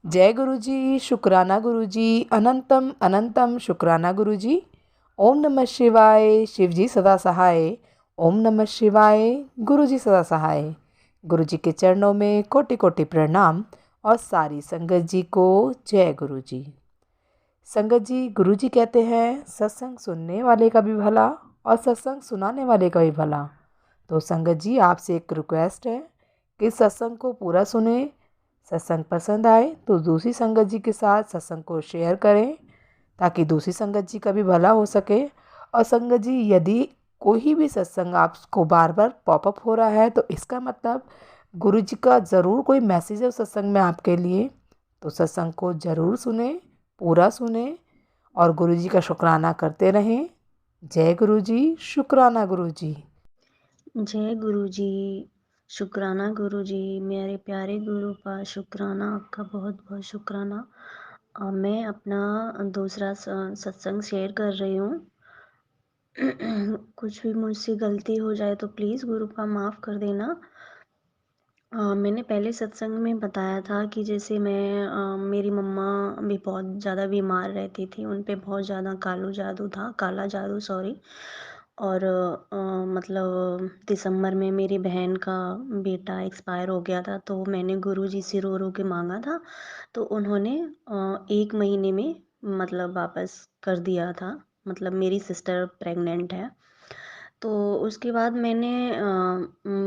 जय गुरु जी, शुक्राना गुरु जी, अनंतम अनंतम शुक्राना गुरु जी। ओम नमः शिवाय, शिव जी सदा सहाय। ओम नमः शिवाय, गुरु जी सदा सहाय। गुरु जी के चरणों में कोटि कोटि प्रणाम और सारी संगत जी को जय गुरु जी। संगत जी, गुरु जी कहते हैं सत्संग सुनने वाले का भी भला और सत्संग सुनाने वाले का भी भला। तो संगत जी, आपसे एक रिक्वेस्ट है कि सत्संग को पूरा सुने। सत्संग पसंद आए तो दूसरी संगत जी के साथ सत्संग को शेयर करें ताकि दूसरी संगत जी का भी भला हो सके। और संगत जी, यदि कोई भी सत्संग आपको बार बार पॉपअप हो रहा है तो इसका मतलब गुरु जी का ज़रूर कोई मैसेज है उस सत्संग में आपके लिए। तो सत्संग को ज़रूर सुने, पूरा सुने और गुरु जी का शुक्राना करते रहें। जय गुरु जी, शुक्राना गुरु जी। जय गुरु जी, शुक्राना गुरु जी, मेरे प्यारे गुरु का शुक्राना, आपका बहुत बहुत शुक्राना। मैं अपना दूसरा सत्संग शेयर कर रही हूँ। कुछ भी मुझसे गलती हो जाए तो प्लीज़ गुरु का माफ़ कर देना। मैंने पहले सत्संग में बताया था कि जैसे मेरी मम्मा भी बहुत ज़्यादा बीमार रहती थी, उन पे बहुत ज़्यादा काला जादू सॉरी। और मतलब दिसंबर में मेरी बहन का बेटा एक्सपायर हो गया था, तो मैंने गुरुजी से रो रो के मांगा था, तो उन्होंने 1 महीने में मतलब वापस कर दिया था। मतलब मेरी सिस्टर प्रेग्नेंट है। तो उसके बाद मैंने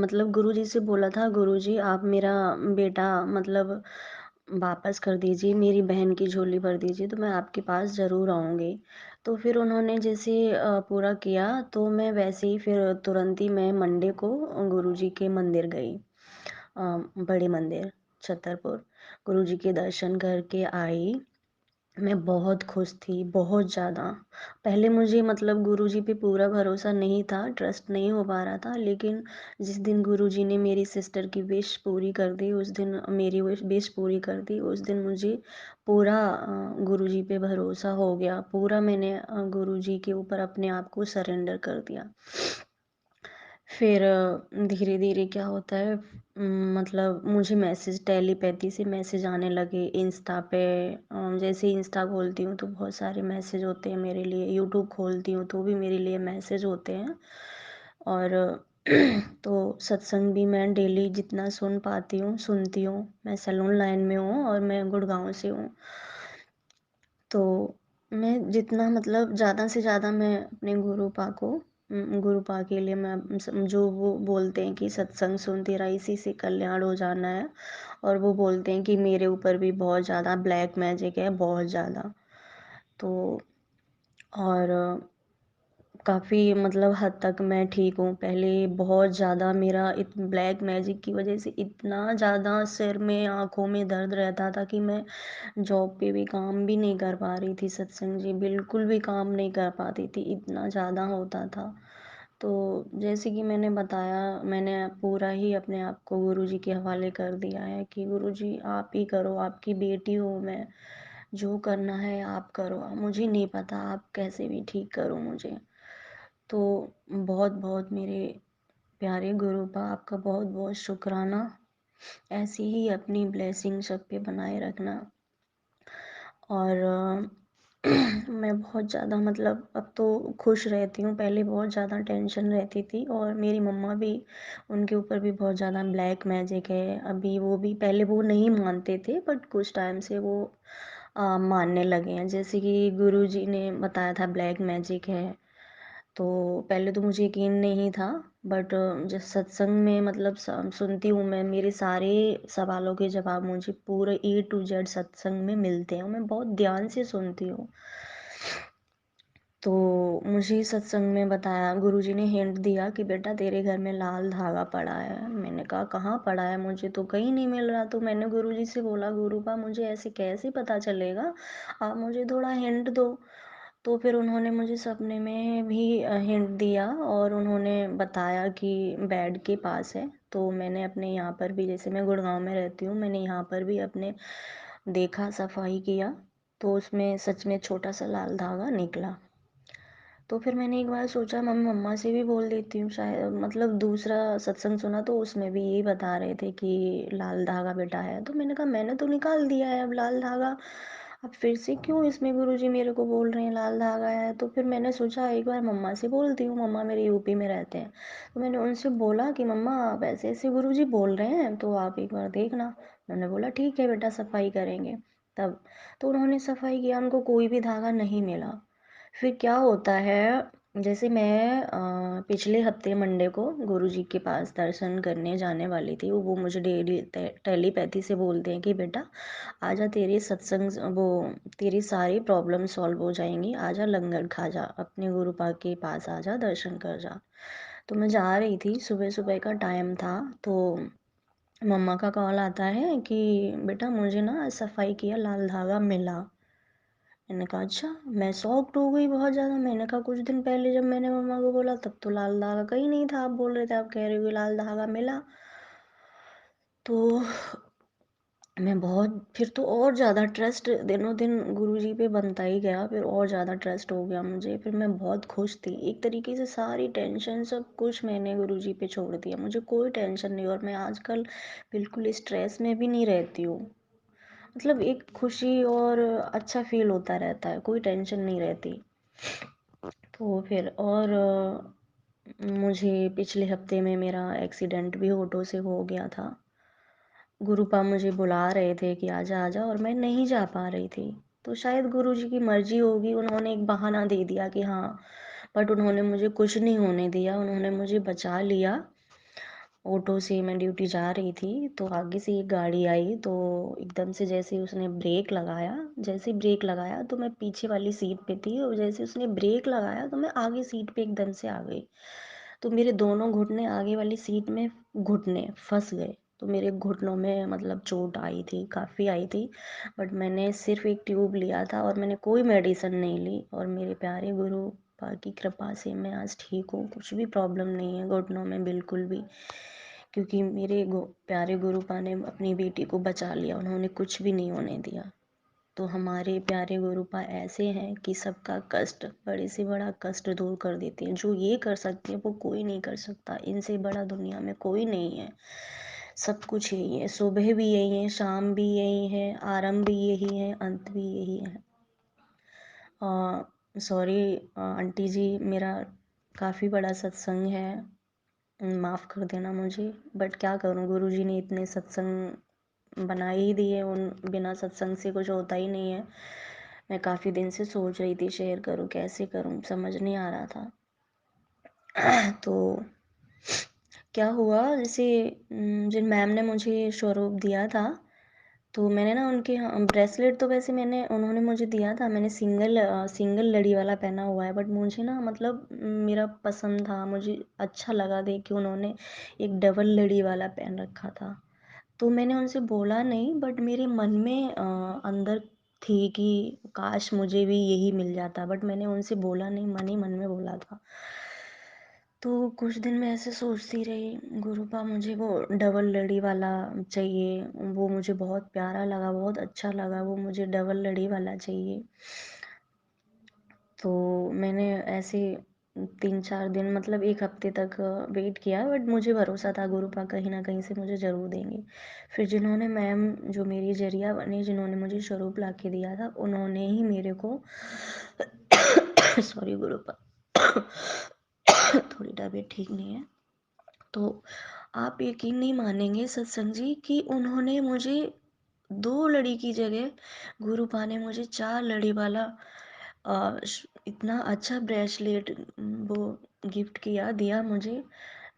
मतलब गुरुजी से बोला था, गुरुजी आप मेरा बेटा मतलब वापस कर दीजिए, मेरी बहन की झोली भर दीजिए, तो मैं आपके पास ज़रूर आऊँगी। तो फिर उन्होंने जैसे पूरा किया, तो मैं वैसे ही फिर तुरंत ही मैं मंडे को गुरुजी के मंदिर गई, बड़े मंदिर छतरपुर। गुरुजी के दर्शन करके आई। मैं बहुत खुश थी, बहुत ज़्यादा। पहले मुझे मतलब गुरुजी पे पूरा भरोसा नहीं था, ट्रस्ट नहीं हो पा रहा था, लेकिन जिस दिन गुरुजी ने मेरी सिस्टर की विश पूरी कर दी, उस दिन मेरी विश पूरी कर दी, उस दिन मुझे पूरा गुरुजी पे भरोसा हो गया। पूरा मैंने गुरुजी के ऊपर अपने आप को सरेंडर कर दिया। फिर धीरे धीरे क्या होता है, मतलब मुझे मैसेज टेलीपैथी से मैसेज आने लगे इंस्टा पे। जैसे इंस्टा खोलती हूँ तो बहुत सारे मैसेज होते हैं मेरे लिए, यूट्यूब खोलती हूँ तो भी मेरे लिए मैसेज होते हैं। और तो सत्संग भी मैं डेली जितना सुन पाती हूँ सुनती हूँ। मैं सैलून लाइन में हूँ और मैं गुड़गांव से हूँ। तो मैं जितना मतलब ज़्यादा से ज़्यादा मैं अपने गुरु पा के लिए मैं जो वो बोलते हैं कि सत्संग सुन तेरा इसी से कल्याण हो जाना है। और वो बोलते हैं कि मेरे ऊपर भी बहुत ज़्यादा ब्लैक मैजिक है, बहुत ज़्यादा। तो और काफ़ी मतलब हद तक मैं ठीक हूँ। पहले बहुत ज़्यादा मेरा ब्लैक मैजिक की वजह से इतना ज़्यादा सिर में आँखों में दर्द रहता था कि मैं जॉब पे भी काम भी नहीं कर पा रही थी। सत्संग जी बिल्कुल भी काम नहीं कर पाती थी, इतना ज़्यादा होता था। तो जैसे कि मैंने बताया, मैंने पूरा ही अपने आप को गुरुजी के हवाले कर दिया है कि गुरुजी आप ही करो, आपकी बेटी हूँ मैं, जो करना है आप करो, मुझे नहीं पता, आप कैसे भी ठीक करो मुझे। तो बहुत बहुत मेरे प्यारे गुरुपा, आपका बहुत बहुत शुक्राना। ऐसी ही अपनी ब्लेसिंग सब पे बनाए रखना। और मैं बहुत ज़्यादा मतलब अब तो खुश रहती हूँ, पहले बहुत ज़्यादा टेंशन रहती थी। और मेरी मम्मा भी, उनके ऊपर भी बहुत ज़्यादा ब्लैक मैजिक है। अभी वो भी, पहले वो नहीं मानते थे बट कुछ टाइम से वो मानने लगे हैं। जैसे कि गुरुजी ने बताया था ब्लैक मैजिक है, तो पहले तो मुझे यकीन नहीं था। बट जब सत्संग में मतलब सुनती हूँ मैं, मेरे सारे सवालों के जवाब मुझे पूरे A to Z सत्संग में मिलते हैं। मैं बहुत ध्यान से सुनती हूँ। तो मुझे सत्संग में बताया, गुरुजी ने हिंट दिया कि बेटा तेरे घर में लाल धागा पड़ा है। मैंने कहा कहाँ पड़ा है, मुझे तो कहीं नहीं मिल रहा। तो मैंने गुरुजी से बोला, गुरुपा मुझे ऐसे कैसे पता चलेगा, आप मुझे थोड़ा हिंट दो। तो फिर उन्होंने मुझे सपने में भी हिंट दिया और उन्होंने बताया कि बेड के पास है। तो मैंने अपने यहाँ पर भी, जैसे मैं गुड़गांव में रहती हूँ, मैंने यहाँ पर भी अपने देखा, सफाई किया, तो उसमें सच में छोटा सा लाल धागा निकला। तो फिर मैंने एक बार सोचा मम्मी मम्मा से भी बोल देती हूँ, शायद मतलब दूसरा सत्संग सुना तो उसमें भी यही बता रहे थे कि लाल धागा बेटा है। तो मैंने कहा मैंने तो निकाल दिया है अब लाल धागा, अब फिर से क्यों इसमें गुरुजी मेरे को बोल रहे हैं लाल धागा है। तो फिर मैंने सोचा एक बार मम्मा से बोलती हूँ, मम्मा मेरे यूपी में रहते हैं। तो मैंने उनसे बोला कि मम्मा आप ऐसे ऐसे गुरुजी बोल रहे हैं तो आप एक बार देखना। उन्होंने बोला ठीक है बेटा सफाई करेंगे। तब तो उन्होंने सफाई किया, उनको कोई भी धागा नहीं मिला। फिर क्या होता है, जैसे मैं पिछले हफ्ते मंडे को गुरुजी के पास दर्शन करने जाने वाली थी। वो मुझे डेली टेलीपैथी से बोलते हैं कि बेटा आजा तेरे सत्संग वो तेरी सारी प्रॉब्लम सॉल्व हो जाएंगी, आजा लंगर खा जा, अपने गुरुपा के पास आजा, दर्शन कर जा। तो मैं जा रही थी, सुबह सुबह का टाइम था। तो मम्मा का कॉल आता है कि बेटा मुझे ना सफाई किया लाल धागा मिला। मैंने कहा अच्छा। मैं शॉक्ड हो गई बहुत ज़्यादा। मैंने कहा कुछ दिन पहले जब मैंने मम्मा को बोला तब तो लाल धागा कहीं नहीं था, आप बोल रहे थे, आप कह रहे हो कि लाल धागा मिला। तो मैं बहुत फिर तो और ज़्यादा ट्रस्ट दिनों दिन गुरुजी पे बनता ही गया, फिर और ज़्यादा ट्रस्ट हो गया मुझे। फिर मैं बहुत खुश थी, एक तरीके से सारी टेंशन सब कुछ मैंने गुरुजी पे छोड़ दिया, मुझे कोई टेंशन नहीं। और मैं आजकल बिल्कुल स्ट्रेस में भी नहीं रहती हूँ, मतलब एक खुशी और अच्छा फील होता रहता है, कोई टेंशन नहीं रहती। तो फिर और मुझे पिछले हफ्ते में मेरा एक्सीडेंट भी ऑटो से हो गया था। गुरुपा मुझे बुला रहे थे कि आजा आजा, और मैं नहीं जा पा रही थी। तो शायद गुरुजी की मर्जी होगी, उन्होंने एक बहाना दे दिया कि हाँ, बट उन्होंने मुझे कुछ नहीं होने दिया, उन्होंने मुझे बचा लिया। ऑटो से मैं ड्यूटी जा रही थी तो आगे से एक गाड़ी आई, तो एकदम से जैसे उसने ब्रेक लगाया, जैसे ब्रेक लगाया तो मैं पीछे वाली सीट पे थी, और जैसे उसने ब्रेक लगाया तो मैं आगे सीट पे एकदम से आ गई। तो मेरे दोनों घुटने आगे वाली सीट में घुटने फंस गए। तो मेरे घुटनों में मतलब चोट आई थी, काफ़ी आई थी। बट मैंने सिर्फ एक ट्यूब लिया था और मैंने कोई मेडिसिन नहीं ली, और मेरे प्यारे गुरु पा की कृपा से मैं आज ठीक हूँ, कुछ भी प्रॉब्लम नहीं है घुटनों में बिल्कुल भी। क्योंकि मेरे प्यारे गुरुपा ने अपनी बेटी को बचा लिया, उन्होंने कुछ भी नहीं होने दिया। तो हमारे प्यारे गुरुपा ऐसे हैं कि सबका कष्ट, बड़े से बड़ा कष्ट दूर कर देते हैं। जो ये कर सकते हैं वो कोई नहीं कर सकता, इनसे बड़ा दुनिया में कोई नहीं है। सब कुछ यही है, सुबह भी यही है, शाम भी यही है, आरंभ भी यही है, अंत भी यही है। सॉरी आंटी जी, मेरा काफ़ी बड़ा सत्संग है, माफ़ कर देना मुझे। बट क्या करूँ, गुरुजी ने इतने सत्संग बना ही दिए, उन बिना सत्संग से कुछ होता ही नहीं है। मैं काफ़ी दिन से सोच रही थी शेयर करूँ, कैसे करूँ, समझ नहीं आ रहा था। तो क्या हुआ, जैसे जिन मैम ने मुझे स्वरूप दिया था, तो मैंने ना उनके यहाँ ब्रेसलेट, तो वैसे मैंने उन्होंने मुझे दिया था, मैंने सिंगल लड़ी वाला पहना हुआ है। बट मुझे ना मतलब मेरा पसंद था, मुझे अच्छा लगा देख के उन्होंने एक डबल लड़ी वाला पहन रखा था। तो मैंने उनसे बोला नहीं, बट मेरे मन में अंदर थी कि काश मुझे भी यही मिल जाता, बट मैंने उनसे बोला नहीं, मन ही मन में बोला था। तो कुछ दिन मैं ऐसे सोचती रही, गुरुपा मुझे वो डबल लड़ी वाला चाहिए, वो मुझे बहुत प्यारा लगा, बहुत अच्छा लगा, वो मुझे डबल लड़ी वाला चाहिए। तो मैंने ऐसे 3-4 दिन मतलब एक हफ्ते तक वेट किया, बट मुझे भरोसा था गुरुपा कहीं ना कहीं से मुझे ज़रूर देंगे। फिर जिन्होंने मैम जो मेरी जरिया बनी, जिन्होंने मुझे स्वरूप ला के दिया था, उन्होंने ही मेरे को सॉरी गुरुपा, थोड़ी तबीयत ठीक नहीं है। तो आप यकीन नहीं मानेंगे सत्संग जी कि उन्होंने मुझे 2 लड़ी की जगह गुरुपा ने मुझे 4 लड़ी वाला इतना अच्छा ब्रेसलेट वो गिफ्ट किया, दिया मुझे।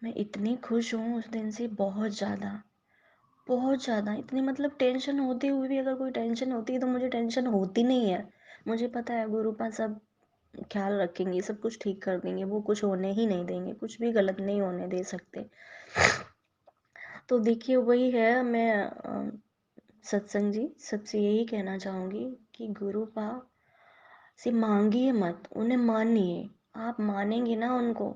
मैं इतनी खुश हूँ उस दिन से, बहुत ज़्यादा, बहुत ज़्यादा। इतनी मतलब टेंशन होते हुए भी, अगर कोई टेंशन होती है तो मुझे टेंशन होती नहीं है। मुझे पता है गुरुपा सब ख्याल रखेंगे, सब कुछ ठीक कर देंगे, वो कुछ होने ही नहीं देंगे, कुछ भी गलत नहीं होने दे सकते। तो देखिए वही है, मैं सत्संग जी सबसे यही कहना चाहूँगी कि गुरुपा से मांगिए मत, उन्हें मानिए। आप मानेंगे ना उनको,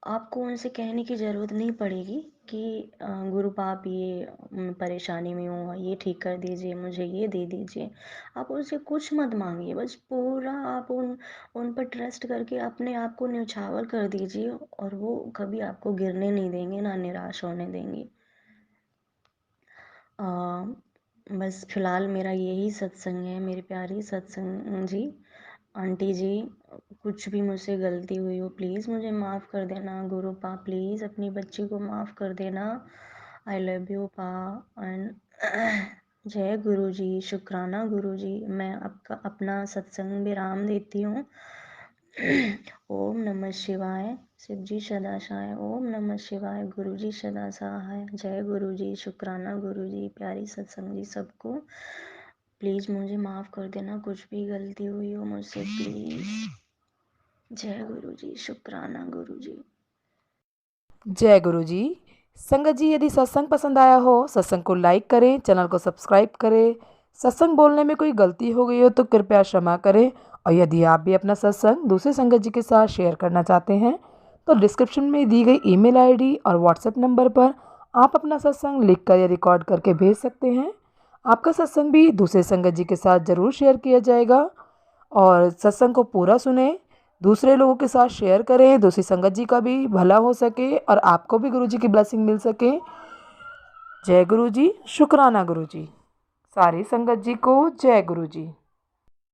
आपको उनसे कहने की ज़रूरत नहीं पड़ेगी कि गुरु पाप ये परेशानी में हूँ, ये ठीक कर दीजिए, मुझे ये दे दीजिए। आप उनसे कुछ मत मांगिए, बस पूरा आप उन पर ट्रस्ट करके अपने आप को न्यौछावर कर दीजिए, और वो कभी आपको गिरने नहीं देंगे, ना निराश होने देंगे। अ, बस फ़िलहाल मेरा यही सत्संग है, मेरी प्यारी सत्संग जी। आंटी जी, कुछ भी मुझसे गलती हुई हो प्लीज़ मुझे माफ़ कर देना। गुरु पा प्लीज़ अपनी बच्ची को माफ़ कर देना। आई लव यू पा। एंड जय गुरु जी, शुक्राना गुरु जी। मैं आपका अपना सत्संग विराम देती हूँ। ओम नमः शिवाय। शिव जी सदा सहाय। ओम नमः शिवाय। गुरु जी सदा सहाय। जय गुरु जी, शुक्राना गुरु जी। प्यारी सत्संग जी सबको, प्लीज़ मुझे माफ़ कर देना, कुछ भी गलती हुई हो मुझसे प्लीज़। जय गुरु जी, शुक्राना गुरु जी। जय गुरु जी। संगत जी, यदि सत्संग पसंद आया हो, सत्संग को लाइक करें, चैनल को सब्सक्राइब करें। सत्संग बोलने में कोई गलती हो गई हो तो कृपया क्षमा करें। और यदि आप भी अपना सत्संग दूसरे संगत जी के साथ शेयर करना चाहते हैं तो डिस्क्रिप्शन में दी गई ईमेल आईडी और व्हाट्सएप नंबर पर आप अपना सत्संग लिखकर या रिकॉर्ड करके भेज सकते हैं। आपका सत्संग भी दूसरे संगत जी के साथ ज़रूर शेयर किया जाएगा। और सत्संग को पूरा सुने, दूसरे लोगों के साथ शेयर करें, दूसरी संगत जी का भी भला हो सके और आपको भी गुरु जी की ब्लेसिंग मिल सके। जय गुरु जी, शुक्राना गुरु जी। सारी संगत जी को जय गुरु जी।